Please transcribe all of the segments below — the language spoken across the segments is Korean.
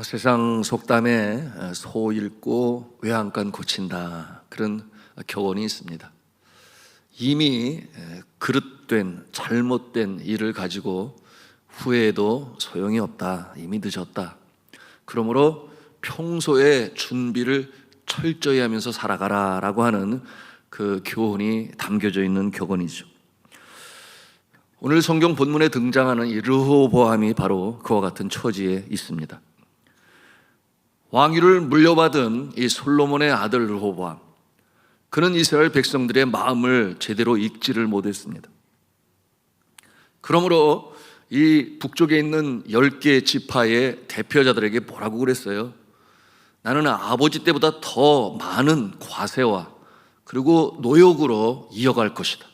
세상 속담에 소 잃고 외양간 고친다, 그런 교훈이 있습니다. 이미 그릇된 잘못된 일을 가지고 후회해도 소용이 없다, 이미 늦었다. 그러므로 평소에 준비를 철저히 하면서 살아가라 라고 하는 그 교훈이 담겨져 있는 교훈이죠. 오늘 성경 본문에 등장하는 이 르호보암이 바로 그와 같은 처지에 있습니다. 왕위를 물려받은 이 솔로몬의 아들 르호보암, 그는 이스라엘 백성들의 마음을 제대로 읽지를 못했습니다. 그러므로 이 북쪽에 있는 10개 지파의 대표자들에게 뭐라고 그랬어요? 나는 아버지 때보다 더 많은 과세와 그리고 노역으로 이어갈 것이다.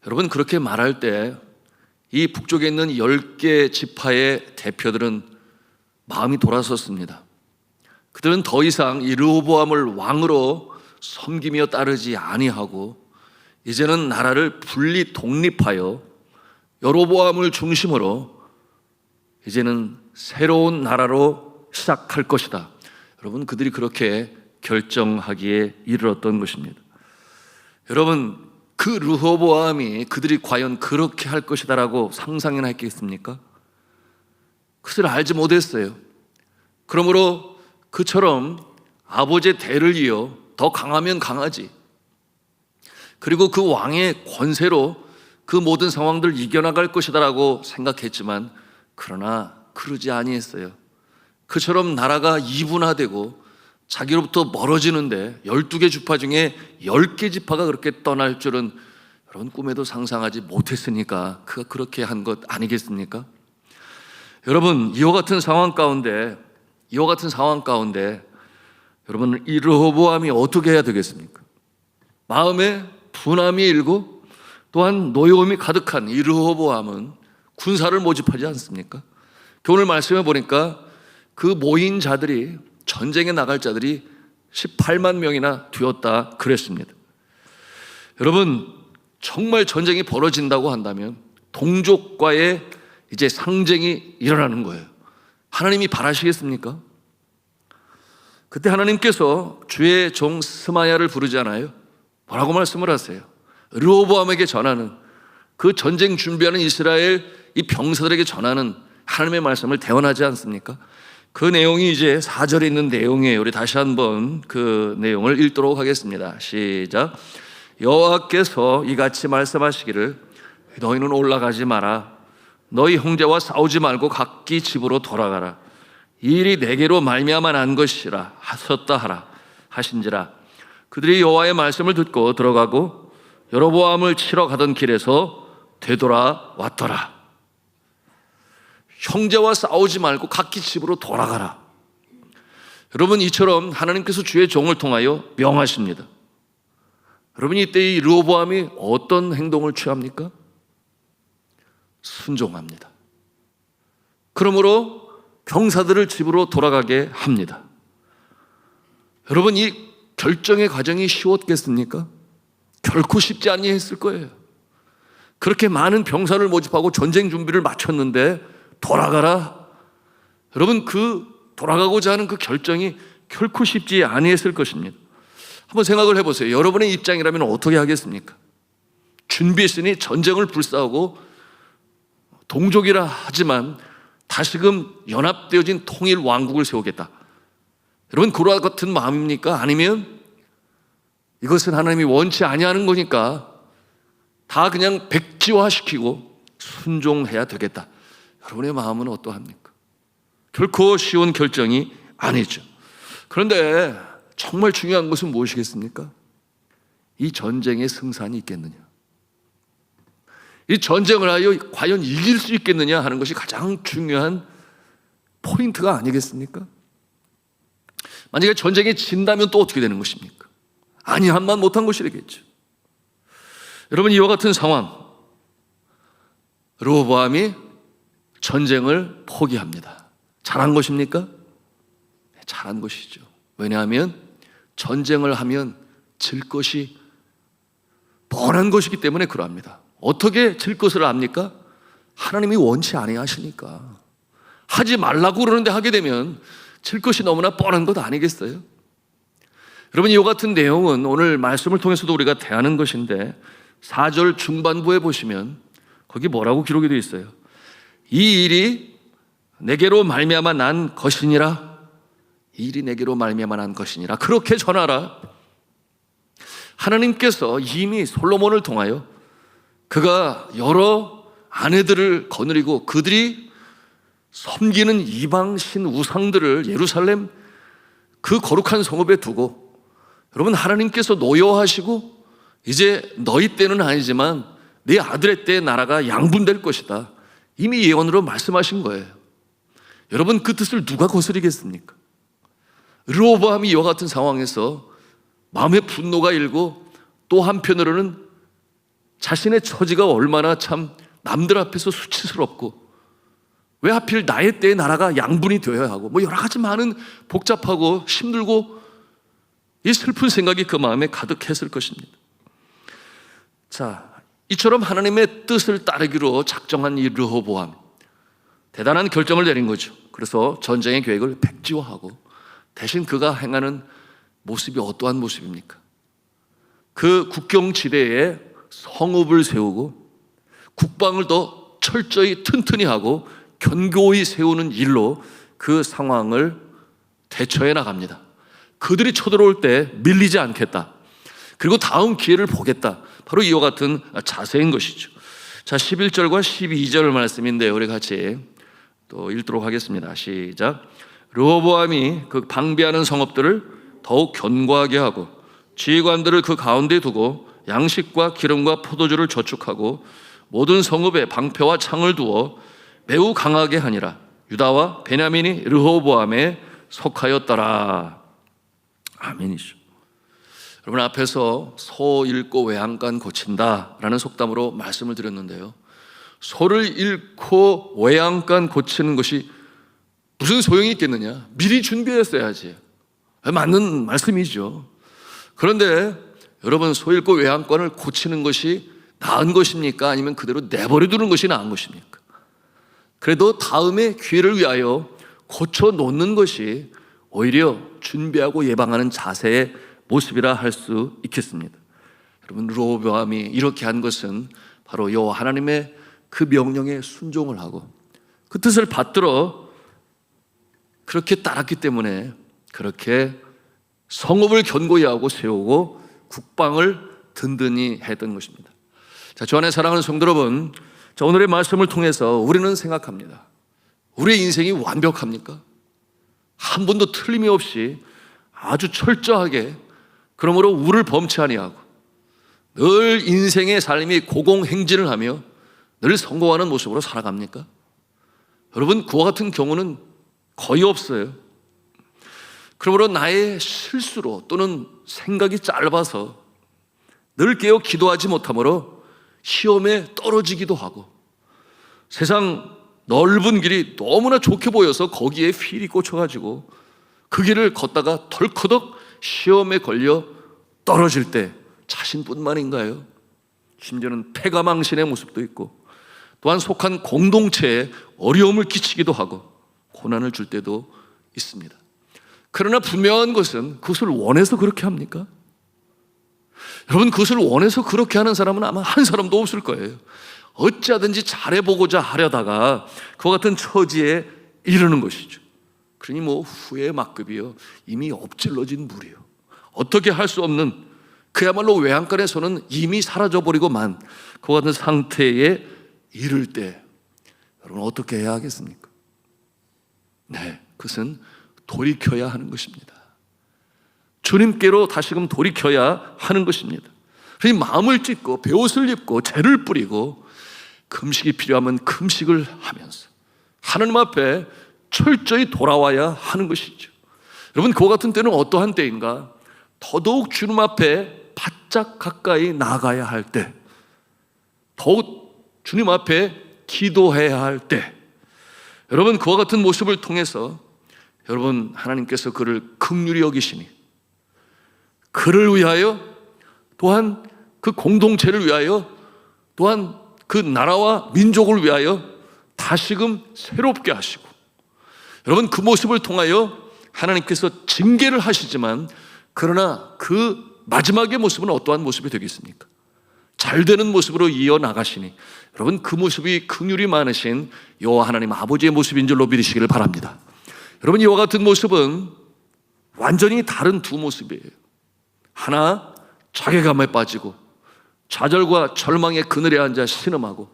여러분, 그렇게 말할 때 이 북쪽에 있는 10개 지파의 대표들은 마음이 돌아섰습니다. 그들은 더 이상 이 르호보암을 왕으로 섬기며 따르지 아니하고 이제는 나라를 분리 독립하여 여로보암을 중심으로 이제는 새로운 나라로 시작할 것이다. 여러분, 그들이 그렇게 결정하기에 이르렀던 것입니다. 여러분, 그 르호보암이 그들이 과연 그렇게 할 것이다라고 상상이나 했겠습니까? 그것을 알지 못했어요. 그러므로 그처럼 아버지의 대를 이어 더 강하면 강하지, 그리고 그 왕의 권세로 그 모든 상황들을 이겨나갈 것이다라고 생각했지만, 그러나 그러지 아니했어요. 그처럼 나라가 이분화되고 자기로부터 멀어지는데 12개 지파 중에 10개 지파가 그렇게 떠날 줄은 여러분 꿈에도 상상하지 못했으니까 그가 그렇게 한 것 아니겠습니까? 여러분, 이와 같은 상황 가운데 여러분, 이 르호보암이 어떻게 해야 되겠습니까? 마음에 분함이 일고 또한 노여움이 가득한 이 르호보암은 군사를 모집하지 않습니까? 오늘 말씀해 보니까 그 모인 자들이, 전쟁에 나갈 자들이 18만 명이나 되었다 그랬습니다. 여러분, 정말 전쟁이 벌어진다고 한다면 동족과의 이제 상쟁이 일어나는 거예요. 하나님이 바라시겠습니까? 그때 하나님께서 주의 종 스마야를 부르잖아요. 뭐라고 말씀을 하세요? 르호보암에게 전하는, 그 전쟁 준비하는 이스라엘 이 병사들에게 전하는 하나님의 말씀을 대언하지 않습니까? 그 내용이 이제 4절에 있는 내용이에요. 우리 다시 한번 그 내용을 읽도록 하겠습니다. 시작. 여호와께서 이같이 말씀하시기를 너희는 올라가지 마라. 너희 형제와 싸우지 말고 각기 집으로 돌아가라. 이 일이 내게로 말미암아 난 것이라 하셨다 하라 하신지라. 그들이 여호와의 말씀을 듣고 들어가고 여로보암을 치러 가던 길에서 되돌아왔더라. 형제와 싸우지 말고 각기 집으로 돌아가라. 여러분, 이처럼 하나님께서 주의 종을 통하여 명하십니다. 여러분, 이때 이 르호보암이 어떤 행동을 취합니까? 순종합니다. 그러므로 병사들을 집으로 돌아가게 합니다. 여러분, 이 결정의 과정이 쉬웠겠습니까? 결코 쉽지 아니했을 거예요. 그렇게 많은 병사를 모집하고 전쟁 준비를 마쳤는데 돌아가라. 여러분, 그 돌아가고자 하는 그 결정이 결코 쉽지 아니했을 것입니다. 한번 생각을 해보세요. 여러분의 입장이라면 어떻게 하겠습니까? 준비했으니 전쟁을 불사하고 동족이라 하지만 다시금 연합되어진 통일 왕국을 세우겠다. 여러분, 그와 같은 마음입니까? 아니면 이것은 하나님이 원치 아니하는 거니까 다 그냥 백지화시키고 순종해야 되겠다. 여러분의 마음은 어떠합니까? 결코 쉬운 결정이 아니죠. 그런데 정말 중요한 것은 무엇이겠습니까? 이 전쟁의 승산이 있겠느냐, 이 전쟁을 하여 과연 이길 수 있겠느냐 하는 것이 가장 중요한 포인트가 아니겠습니까? 만약에 전쟁에 진다면 또 어떻게 되는 것입니까? 아니함만 못한 것이 되겠죠. 여러분, 이와 같은 상황, 르호보암이 전쟁을 포기합니다. 잘한 것입니까? 네, 잘한 것이죠. 왜냐하면 전쟁을 하면 질 것이 뻔한 것이기 때문에 그러합니다. 어떻게 질 것을 압니까? 하나님이 원치 아니하시니까. 하지 말라고 그러는데 하게 되면 질 것이 너무나 뻔한 것 아니겠어요? 여러분, 이와 같은 내용은 오늘 말씀을 통해서도 우리가 대하는 것인데 4절 중반부에 보시면 거기 뭐라고 기록이 되어 있어요? 이 일이 내게로 말미암아 난 것이니라. 이 일이 내게로 말미암아 난 것이니라. 그렇게 전하라. 하나님께서 이미 솔로몬을 통하여 그가 여러 아내들을 거느리고 그들이 섬기는 이방신 우상들을 예루살렘 그 거룩한 성읍에 두고, 여러분, 하나님께서 노여하시고 이제 너희 때는 아니지만 네 아들의 때에 나라가 양분될 것이다, 이미 예언으로 말씀하신 거예요. 여러분, 그 뜻을 누가 거스리겠습니까? 르호보암이 이와 같은 상황에서 마음의 분노가 일고 또 한편으로는 자신의 처지가 얼마나 참 남들 앞에서 수치스럽고 왜 하필 나의 때에 나라가 양분이 되어야 하고 뭐 여러 가지 많은 복잡하고 힘들고 이 슬픈 생각이 그 마음에 가득했을 것입니다. 자, 이처럼 하나님의 뜻을 따르기로 작정한 이 르호보암, 대단한 결정을 내린 거죠. 그래서 전쟁의 계획을 백지화하고 대신 그가 행하는 모습이 어떠한 모습입니까? 그 국경지대에 성읍을 세우고 국방을 더 철저히 튼튼히 하고 견고히 세우는 일로 그 상황을 대처해 나갑니다. 그들이 쳐들어올 때 밀리지 않겠다, 그리고 다음 기회를 보겠다, 바로 이와 같은 자세인 것이죠. 자, 11절과 12절 말씀인데 우리 같이 또 읽도록 하겠습니다. 시작. 르호보암이 그 방비하는 성읍들을 더욱 견고하게 하고 지휘관들을 그 가운데 두고 양식과 기름과 포도주를 저축하고 모든 성읍에 방패와 창을 두어 매우 강하게 하니라. 유다와 베냐민이 르호보암에 속하였더라. 아멘이죠. 여러분, 앞에서 소 잃고 외양간 고친다라는 속담으로 말씀을 드렸는데요, 소를 잃고 외양간 고치는 것이 무슨 소용이 있겠느냐? 미리 준비했어야지. 맞는 말씀이죠. 그런데 여러분, 소 잃고 외양간을 고치는 것이 나은 것입니까? 아니면 그대로 내버려 두는 것이 나은 것입니까? 그래도 다음에 기회를 위하여 고쳐 놓는 것이 오히려 준비하고 예방하는 자세의 모습이라 할 수 있겠습니다. 여러분, 르호보암이 이렇게 한 것은 바로 여호와 하나님의 그 명령에 순종을 하고 그 뜻을 받들어 그렇게 따랐기 때문에 그렇게 성읍을 견고히 하고 세우고 국방을 든든히 했던 것입니다. 자, 주 안에 사랑하는 성도 여러분, 자, 오늘의 말씀을 통해서 우리는 생각합니다. 우리의 인생이 완벽합니까? 한 번도 틀림이 없이 아주 철저하게, 그러므로 우를 범치 아니하고 늘 인생의 삶이 고공행진을 하며 늘 성공하는 모습으로 살아갑니까? 여러분, 그와 같은 경우는 거의 없어요. 그러므로 나의 실수로 또는 생각이 짧아서 늘 깨어 기도하지 못하므로 시험에 떨어지기도 하고 세상 넓은 길이 너무나 좋게 보여서 거기에 휠이 꽂혀가지고 그 길을 걷다가 덜커덕 시험에 걸려 떨어질 때 자신뿐만인가요? 심지어는 패가망신의 모습도 있고 또한 속한 공동체에 어려움을 끼치기도 하고 고난을 줄 때도 있습니다. 그러나 분명한 것은 그것을 원해서 그렇게 합니까? 여러분, 그것을 원해서 그렇게 하는 사람은 아마 한 사람도 없을 거예요. 어찌하든지 잘해보고자 하려다가 그와 같은 처지에 이르는 것이죠. 그러니 뭐 후회 막급이요, 이미 엎질러진 물이요, 어떻게 할 수 없는, 그야말로 외양간에서는 이미 사라져버리고만 그와 같은 상태에 이를 때 여러분 어떻게 해야 하겠습니까? 네, 그것은 돌이켜야 하는 것입니다. 주님께로 다시금 돌이켜야 하는 것입니다. 그러니 마음을 찢고 베옷을 입고 재를 뿌리고 금식이 필요하면 금식을 하면서 하나님 앞에 철저히 돌아와야 하는 것이죠. 여러분, 그와 같은 때는 어떠한 때인가? 더더욱 주님 앞에 바짝 가까이 나아가야 할 때, 더욱 주님 앞에 기도해야 할 때, 여러분, 그와 같은 모습을 통해서 여러분, 하나님께서 그를 긍휼히 여기시니 그를 위하여, 또한 그 공동체를 위하여, 또한 그 나라와 민족을 위하여 다시금 새롭게 하시고 여러분, 그 모습을 통하여 하나님께서 징계를 하시지만, 그러나 그 마지막의 모습은 어떠한 모습이 되겠습니까? 잘 되는 모습으로 이어나가시니, 여러분, 그 모습이 긍휼이 많으신 여호와 하나님 아버지의 모습인 줄로 믿으시기를 바랍니다. 여러분, 이와 같은 모습은 완전히 다른 두 모습이에요. 하나, 자괴감에 빠지고 좌절과 절망의 그늘에 앉아 신음하고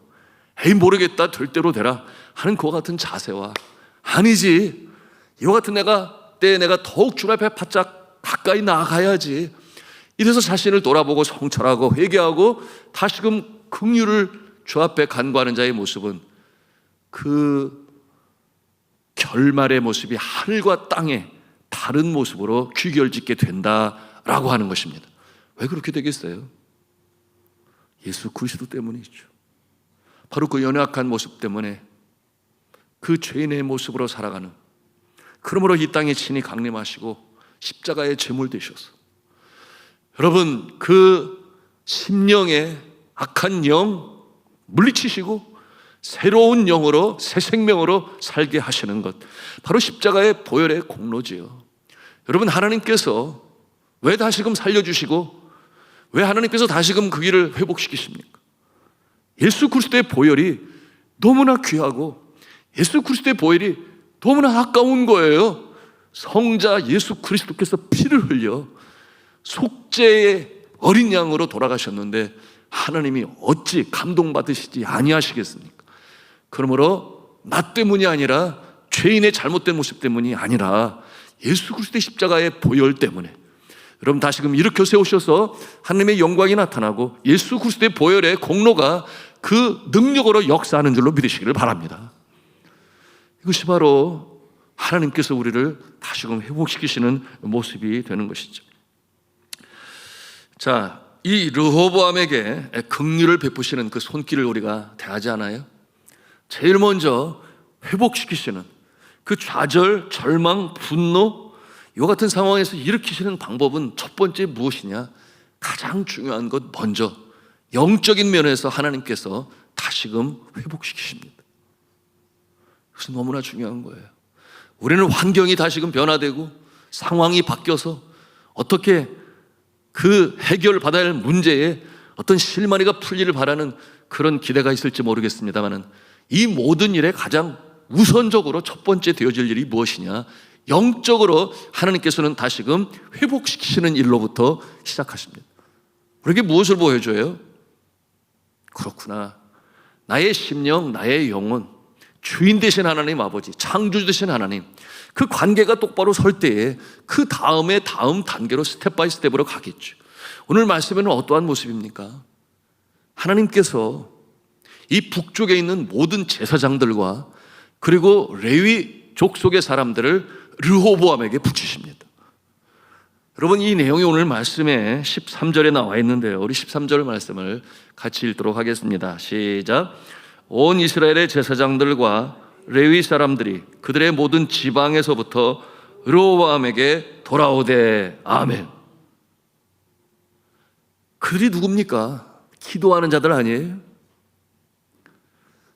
에이 모르겠다, 될 대로 되라 하는 그와 같은 자세와, 아니지, 이와 같은 때에 내가 더욱 주 앞에 바짝 가까이 나아가야지, 이래서 자신을 돌아보고 성찰하고 회개하고 다시금 긍휼을 주 앞에 간구하는 자의 모습은 그 결말의 모습이 하늘과 땅의 다른 모습으로 귀결짓게 된다라고 하는 것입니다. 왜 그렇게 되겠어요? 예수 그리스도 때문이죠. 바로 그 연약한 모습 때문에 그 죄인의 모습으로 살아가는, 그러므로 이 땅에 친히 강림하시고 십자가의 제물 되셔서 여러분, 그 심령의 악한 영 물리치시고 새로운 영으로, 새 생명으로 살게 하시는 것, 바로 십자가의 보혈의 공로지요. 여러분, 하나님께서 왜 다시금 살려주시고 왜 하나님께서 다시금 그 길을 회복시키십니까? 예수 그리스도의 보혈이 너무나 귀하고 예수 그리스도의 보혈이 너무나 아까운 거예요. 성자 예수 그리스도께서 피를 흘려 속죄의 어린 양으로 돌아가셨는데 하나님이 어찌 감동받으시지 아니하시겠습니까? 그러므로 나 때문이 아니라, 죄인의 잘못된 모습 때문이 아니라 예수 그리스도의 십자가의 보혈 때문에 여러분 다시금 일으켜 세우셔서 하나님의 영광이 나타나고 예수 그리스도의 보혈의 공로가 그 능력으로 역사하는 줄로 믿으시기를 바랍니다. 이것이 바로 하나님께서 우리를 다시금 회복시키시는 모습이 되는 것이죠. 자, 이 르호보암에게 긍휼을 베푸시는 그 손길을 우리가 대하지 않아요? 제일 먼저 회복시키시는 그 좌절, 절망, 분노, 이와 같은 상황에서 일으키시는 방법은 첫 번째 무엇이냐? 가장 중요한 것 먼저 영적인 면에서 하나님께서 다시금 회복시키십니다. 그것은 너무나 중요한 거예요. 우리는 환경이 다시금 변화되고 상황이 바뀌어서 어떻게 그 해결받아야 할 문제에 어떤 실마리가 풀리를 바라는 그런 기대가 있을지 모르겠습니다만, 이 모든 일에 가장 우선적으로 첫 번째 되어질 일이 무엇이냐? 영적으로 하나님께서는 다시금 회복시키시는 일로부터 시작하십니다. 우리에게 무엇을 보여줘요? 그렇구나, 나의 심령, 나의 영혼, 주인 되신 하나님 아버지, 창조주 되신 하나님, 그 관계가 똑바로 설 때에 그 다음에 다음 단계로 스텝 바이 스텝으로 가겠죠. 오늘 말씀에는 어떠한 모습입니까? 하나님께서 이 북쪽에 있는 모든 제사장들과 그리고 레위 족속의 사람들을 르호보암에게 붙이십니다. 여러분, 이 내용이 오늘 말씀에 13절에 나와 있는데요, 우리 13절 말씀을 같이 읽도록 하겠습니다. 시작. 온 이스라엘의 제사장들과 레위 사람들이 그들의 모든 지방에서부터 르호보암에게 돌아오되. 아멘. 그들이 누굽니까? 기도하는 자들 아니에요?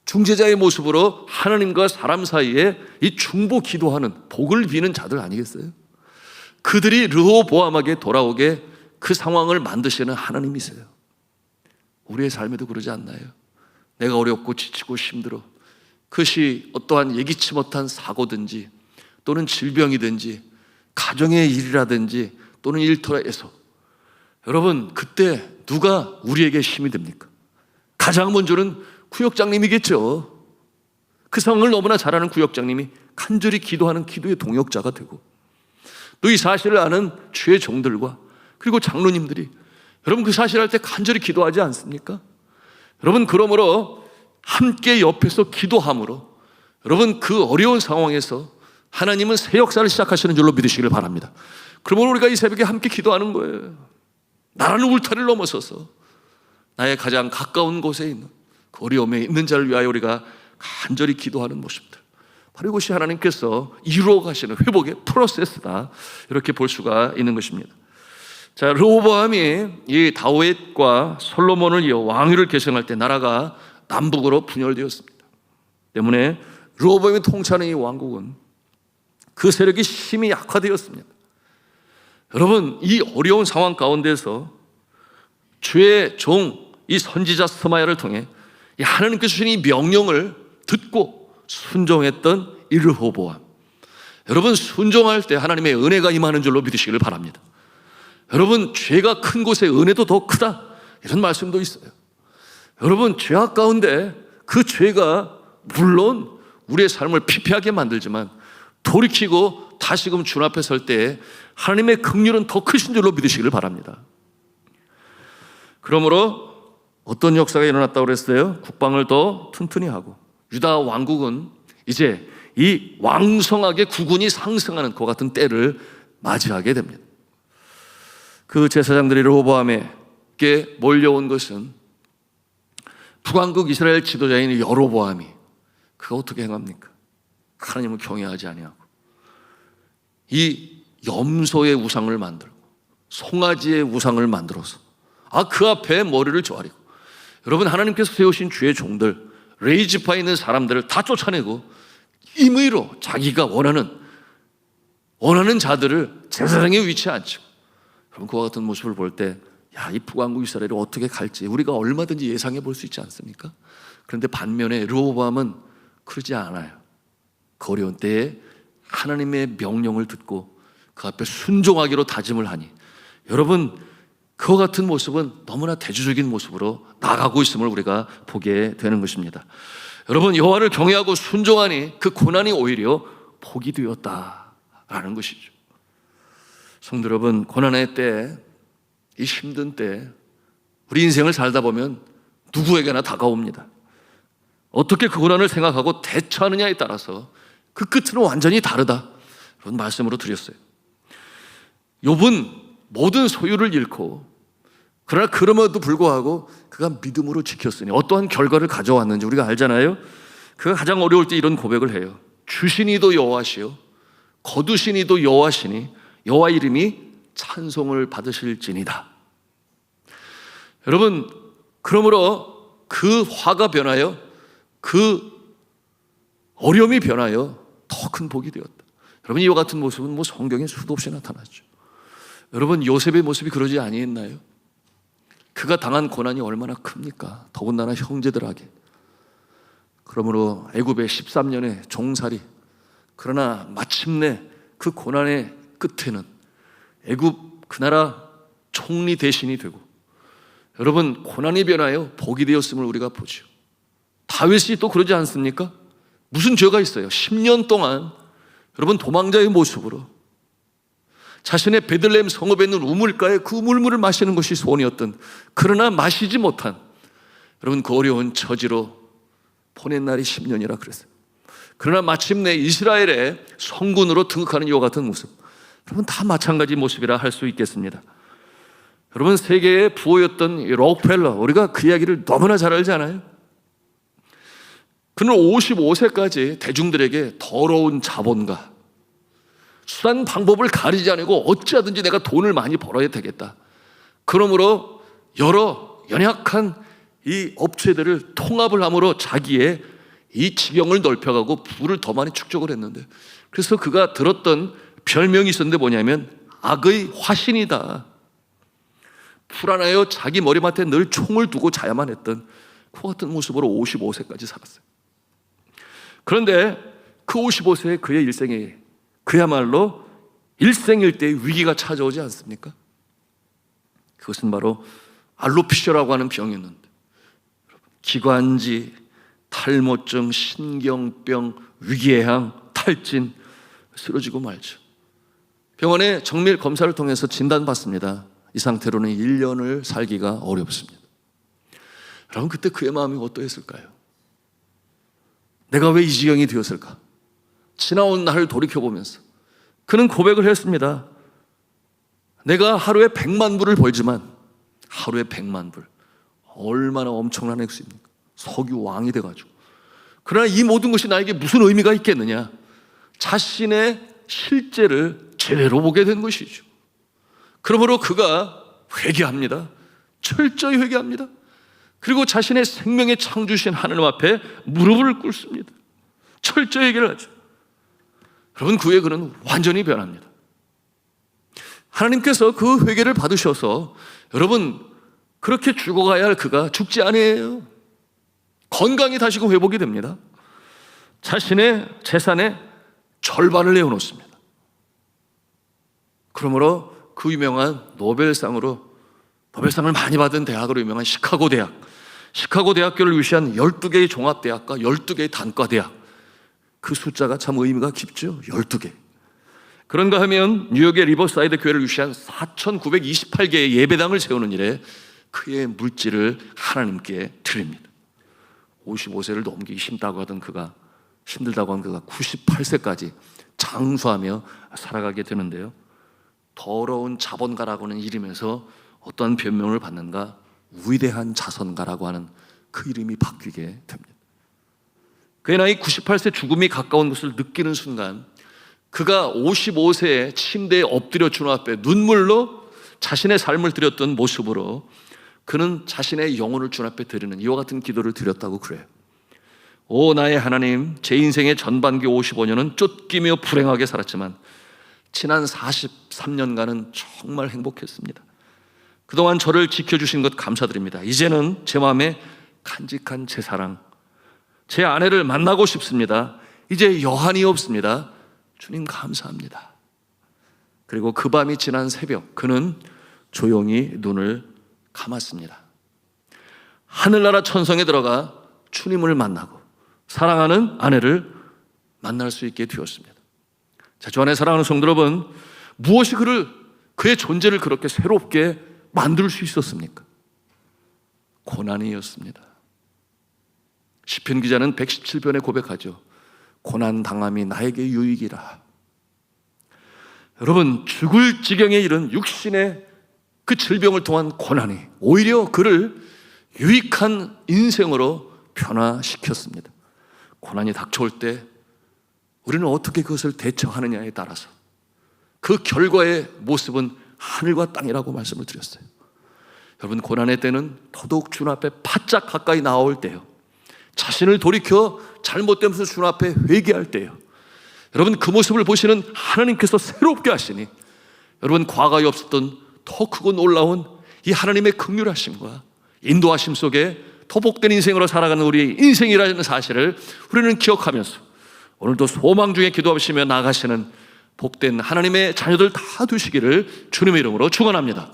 중재자의 모습으로 하나님과 사람 사이에 이 중보 기도하는, 복을 비는 자들 아니겠어요? 그들이 르호보암에게 돌아오게 그 상황을 만드시는 하나님이세요. 우리의 삶에도 그러지 않나요? 내가 어렵고 지치고 힘들어, 그것이 어떠한 예기치 못한 사고든지 또는 질병이든지 가정의 일이라든지 또는 일터에서, 여러분, 그때 누가 우리에게 힘이 됩니까? 가장 먼저는 구역장님이겠죠. 그 상황을 너무나 잘 아는 구역장님이 간절히 기도하는 기도의 동역자가 되고, 또 이 사실을 아는 주의 종들과 그리고 장로님들이 여러분 그 사실을 할 때 간절히 기도하지 않습니까? 여러분, 그러므로 함께 옆에서 기도함으로 여러분 그 어려운 상황에서 하나님은 새 역사를 시작하시는 줄로 믿으시기를 바랍니다. 그러므로 우리가 이 새벽에 함께 기도하는 거예요. 나라는 울타리를 넘어서서 나의 가장 가까운 곳에 있는 그 어려움에 있는 자를 위하여 우리가 간절히 기도하는 모습들, 바로 이것이 하나님께서 이루어 가시는 회복의 프로세스다, 이렇게 볼 수가 있는 것입니다. 자, 르호보암이 이 다윗과 솔로몬을 이어 왕위를 계승할 때 나라가 남북으로 분열되었습니다. 때문에 르호보암이 통치하는 이 왕국은 그 세력이 심히 약화되었습니다. 여러분, 이 어려운 상황 가운데서 주의 종 이 선지자 스마야를 통해 하나님께서 주신 이 명령을 듣고 순종했던 이 르호보암, 여러분, 순종할 때 하나님의 은혜가 임하는 줄로 믿으시기를 바랍니다. 여러분, 죄가 큰 곳에 은혜도 더 크다, 이런 말씀도 있어요. 여러분, 죄악 가운데 그 죄가 물론 우리의 삶을 피폐하게 만들지만 돌이키고 다시금 주 앞에 설 때에 하나님의 긍휼은 더 크신 줄로 믿으시기를 바랍니다. 그러므로 어떤 역사가 일어났다고 그랬어요? 국방을 더 튼튼히 하고 유다 왕국은 이제 이 왕성하게 국군이 상승하는 그 같은 때를 맞이하게 됩니다. 그 제사장들이 르호보암에게 몰려온 것은 북왕국 이스라엘 지도자인 여로보암이 그가 어떻게 행합니까? 하나님을 경외하지 아니하고 이 염소의 우상을 만들고 송아지의 우상을 만들어서 그 앞에 머리를 조아리고, 여러분, 하나님께서 세우신 주의 종들, 레이지파에 있는 사람들을 다 쫓아내고 임의로 자기가 원하는 자들을 제사장에 위치에 앉히고, 여러분, 그와 같은 모습을 볼 때 이 북왕국 이스라엘이 어떻게 갈지 우리가 얼마든지 예상해 볼 수 있지 않습니까? 그런데 반면에 르호보암은 그러지 않아요. 그 어려운 때에 하나님의 명령을 듣고 그 앞에 순종하기로 다짐을 하니, 여러분, 그와 같은 모습은 너무나 대조적인 모습으로 나가고 있음을 우리가 보게 되는 것입니다. 여러분, 여호와를 경외하고 순종하니 그 고난이 오히려 복이 되었다라는 것이죠. 성도 여러분, 고난의 때, 이 힘든 때 우리 인생을 살다 보면 누구에게나 다가옵니다. 어떻게 그 고난을 생각하고 대처하느냐에 따라서 그 끝은 완전히 다르다, 그런 말씀으로 드렸어요. 욥은 모든 소유를 잃고, 그러나 그럼에도 불구하고 그가 믿음으로 지켰으니 어떠한 결과를 가져왔는지 우리가 알잖아요. 그가 가장 어려울 때 이런 고백을 해요. 주시니도 여호와시요 거두시니도 여호와시니 여호와 이름이 찬송을 받으실지니다. 여러분, 그러므로 그 화가 변하여, 그 어려움이 변하여 더 큰 복이 되었다. 여러분, 이와 같은 모습은 성경에 수도 없이 나타나죠. 여러분, 요셉의 모습이 그러지 아니했나요? 그가 당한 고난이 얼마나 큽니까? 더군다나 형제들에게. 그러므로 애굽의 13년의 종살이, 그러나 마침내 그 고난의 끝에는 애굽 그 나라 총리 대신이 되고, 여러분, 고난이 변하여 복이 되었음을 우리가 보죠. 다윗이 또 그러지 않습니까? 무슨 죄가 있어요? 10년 동안 여러분 도망자의 모습으로 자신의 베들레헴 성읍에 있는 우물가에 그 우물물을 마시는 것이 소원이었던, 그러나 마시지 못한, 여러분, 그 어려운 처지로 보낸 날이 10년이라 그랬어요. 그러나 마침내 이스라엘의 성군으로 등극하는 이와 같은 모습, 여러분, 다 마찬가지 모습이라 할 수 있겠습니다. 여러분, 세계의 부호였던 록펠러, 우리가 그 이야기를 너무나 잘 알잖아요. 그는 55세까지 대중들에게 더러운 자본가, 수단 방법을 가리지 않고 어찌하든지 내가 돈을 많이 벌어야 되겠다, 그러므로 여러 연약한 이 업체들을 통합을 함으로 자기의 이 지경을 넓혀가고 부를 더 많이 축적을 했는데, 그래서 그가 들었던 별명이 있었는데 뭐냐면 악의 화신이다. 불안하여 자기 머리맡에 늘 총을 두고 자야만 했던 그 같은 모습으로 55세까지 살았어요. 그런데 그 55세의 그의 일생에 그야말로 일생일대의 위기가 찾아오지 않습니까? 그것은 바로 알로피시아라고 하는 병이었는데, 기관지, 탈모증, 신경병, 위궤양, 탈진, 쓰러지고 말죠. 병원에 정밀 검사를 통해서 진단받습니다. 이 상태로는 1년을 살기가 어렵습니다. 여러분, 그때 그의 마음이 어떠했을까요? 내가 왜 이 지경이 되었을까? 지나온 날을 돌이켜보면서 그는 고백을 했습니다. 내가 하루에 100만 불을 벌지만, 하루에 100만 불, 얼마나 엄청난 액수입니까? 석유 왕이 돼가지고. 그러나 이 모든 것이 나에게 무슨 의미가 있겠느냐? 자신의 실제를 제대로 보게 된 것이죠. 그러므로 그가 회개합니다. 철저히 회개합니다. 그리고 자신의 생명의 창조신 하나님 앞에 무릎을 꿇습니다. 철저히 회개를 하죠. 여러분, 그 후에 그는 완전히 변합니다. 하나님께서 그 회개를 받으셔서 여러분, 그렇게 죽어가야 할 그가 죽지 아니에요. 건강히 다시 회복이 됩니다. 자신의 재산의 절반을 내어놓습니다. 그러므로 그 유명한 노벨상을 많이 받은 대학으로 유명한 시카고 대학교를 위시한 12개의 종합대학과 12개의 단과대학, 그 숫자가 참 의미가 깊죠. 12개. 그런가 하면 뉴욕의 리버사이드 교회를 위시한 4,928개의 예배당을 세우는 일에 그의 물질을 하나님께 드립니다. 55세를 넘기기 힘들다고 하던 그가 98세까지 장수하며 살아가게 되는데요. 더러운 자본가라고는 이름에서 어떤 변명을 받는가? 위대한 자선가라고 하는 그 이름이 바뀌게 됩니다. 그의 나이 98세 죽음이 가까운 것을 느끼는 순간, 그가 55세에 침대에 엎드려 주님 앞에 눈물로 자신의 삶을 드렸던 모습으로 그는 자신의 영혼을 주님 앞에 드리는 이와 같은 기도를 드렸다고 그래요. 오 나의 하나님, 제 인생의 전반기 55년은 쫓기며 불행하게 살았지만 지난 43년간은 정말 행복했습니다. 그동안 저를 지켜주신 것 감사드립니다. 이제는 제 마음에 간직한 제 사랑, 제 아내를 만나고 싶습니다. 이제 여한이 없습니다. 주님 감사합니다. 그리고 그 밤이 지난 새벽, 그는 조용히 눈을 감았습니다. 하늘나라 천성에 들어가 주님을 만나고 사랑하는 아내를 만날 수 있게 되었습니다. 자, 주 안에 사랑하는 성도 여러분, 무엇이 그의 존재를 그렇게 새롭게 만들 수 있었습니까? 고난이었습니다. 시편 기자는 117편에 고백하죠. 고난 당함이 나에게 유익이라. 여러분, 죽을 지경에 이른 육신의 그 질병을 통한 고난이 오히려 그를 유익한 인생으로 변화시켰습니다. 고난이 닥쳐올 때 우리는 어떻게 그것을 대처하느냐에 따라서 그 결과의 모습은 하늘과 땅이라고 말씀을 드렸어요. 여러분, 고난의 때는 더더욱 주님 앞에 바짝 가까이 나올 때요, 자신을 돌이켜 잘못된 것을 주님 앞에 회개할 때요, 여러분 그 모습을 보시는 하나님께서 새롭게 하시니 여러분 과거에 없었던 더 크고 놀라운 이 하나님의 긍휼하심과 인도하심 속에 더 복된 인생으로 살아가는 우리의 인생이라는 사실을 우리는 기억하면서 오늘도 소망 중에 기도하시며 나아가시는 복된 하나님의 자녀들 다 되시기를 주님의 이름으로 축원합니다.